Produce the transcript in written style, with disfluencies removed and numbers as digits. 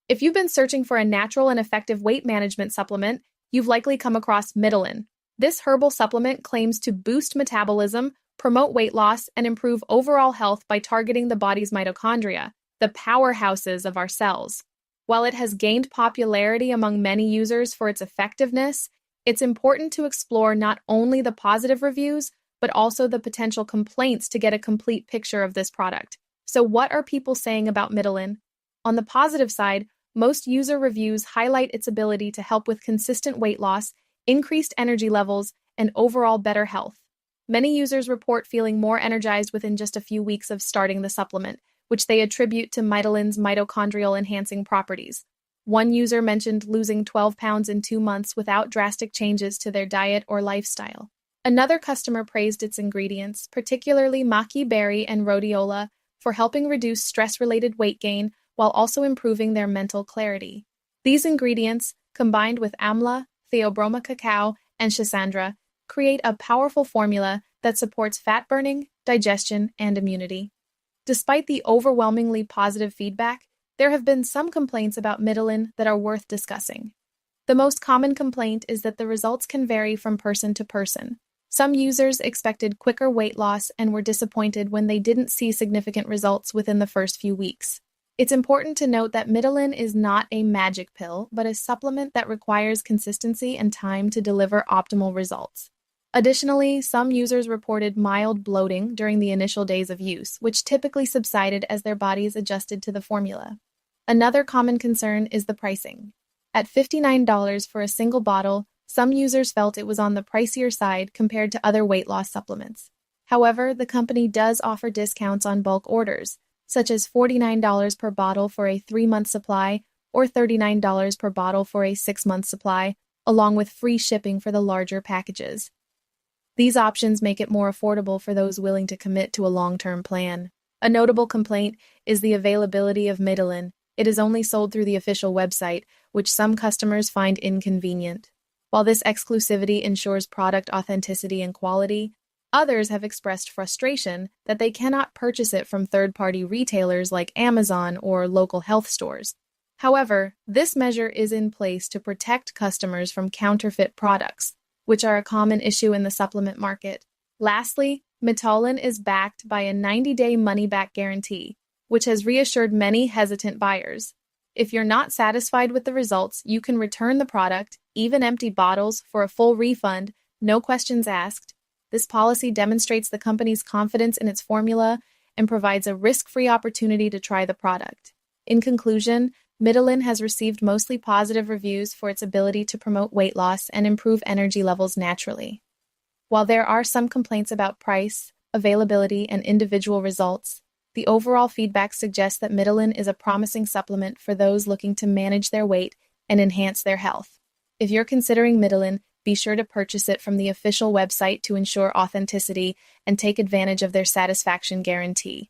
If you've been searching for a natural and effective weight management supplement, you've likely come across MITOLYN. This herbal supplement claims to boost metabolism, promote weight loss, and improve overall health by targeting the body's mitochondria, the powerhouses of our cells. While it has gained popularity among many users for its effectiveness, it's important to explore not only the positive reviews, but also the potential complaints to get a complete picture of this product. So what are people saying about MITOLYN? On the positive side, most user reviews highlight its ability to help with consistent weight loss, increased energy levels, and overall better health. Many users report feeling more energized within just a few weeks of starting the supplement, which they attribute to MITOLYN's mitochondrial-enhancing properties. One user mentioned losing 12 pounds in 2 months without drastic changes to their diet or lifestyle. Another customer praised its ingredients, particularly maqui berry and rhodiola, for helping reduce stress-related weight gain while also improving their mental clarity. These ingredients, combined with amla, theobroma cacao, and schisandra, create a powerful formula that supports fat burning, digestion, and immunity. Despite the overwhelmingly positive feedback, there have been some complaints about MITOLYN that are worth discussing. The most common complaint is that the results can vary from person to person. Some users expected quicker weight loss and were disappointed when they didn't see significant results within the first few weeks. It's important to note that MITOLYN is not a magic pill, but a supplement that requires consistency and time to deliver optimal results. Additionally, some users reported mild bloating during the initial days of use, which typically subsided as their bodies adjusted to the formula. Another common concern is the pricing. At $59 for a single bottle, some users felt it was on the pricier side compared to other weight loss supplements. However, the company does offer discounts on bulk orders, such as $49 per bottle for a 3-month supply or $39 per bottle for a 6-month supply, along with free shipping for the larger packages. These options make it more affordable for those willing to commit to a long-term plan. A notable complaint is the availability of MITOLYN. It is only sold through the official website, which some customers find inconvenient. While this exclusivity ensures product authenticity and quality, others have expressed frustration that they cannot purchase it from third-party retailers like Amazon or local health stores. However, this measure is in place to protect customers from counterfeit products, which are a common issue in the supplement market. Lastly, MITOLYN is backed by a 90-day money-back guarantee, which has reassured many hesitant buyers. If you're not satisfied with the results, you can return the product, even empty bottles, for a full refund, no questions asked. This policy demonstrates the company's confidence in its formula and provides a risk-free opportunity to try the product. In conclusion, MITOLYN has received mostly positive reviews for its ability to promote weight loss and improve energy levels naturally. While there are some complaints about price, availability, and individual results, the overall feedback suggests that MITOLYN is a promising supplement for those looking to manage their weight and enhance their health. If you're considering MITOLYN, be sure to purchase it from the official website to ensure authenticity and take advantage of their satisfaction guarantee.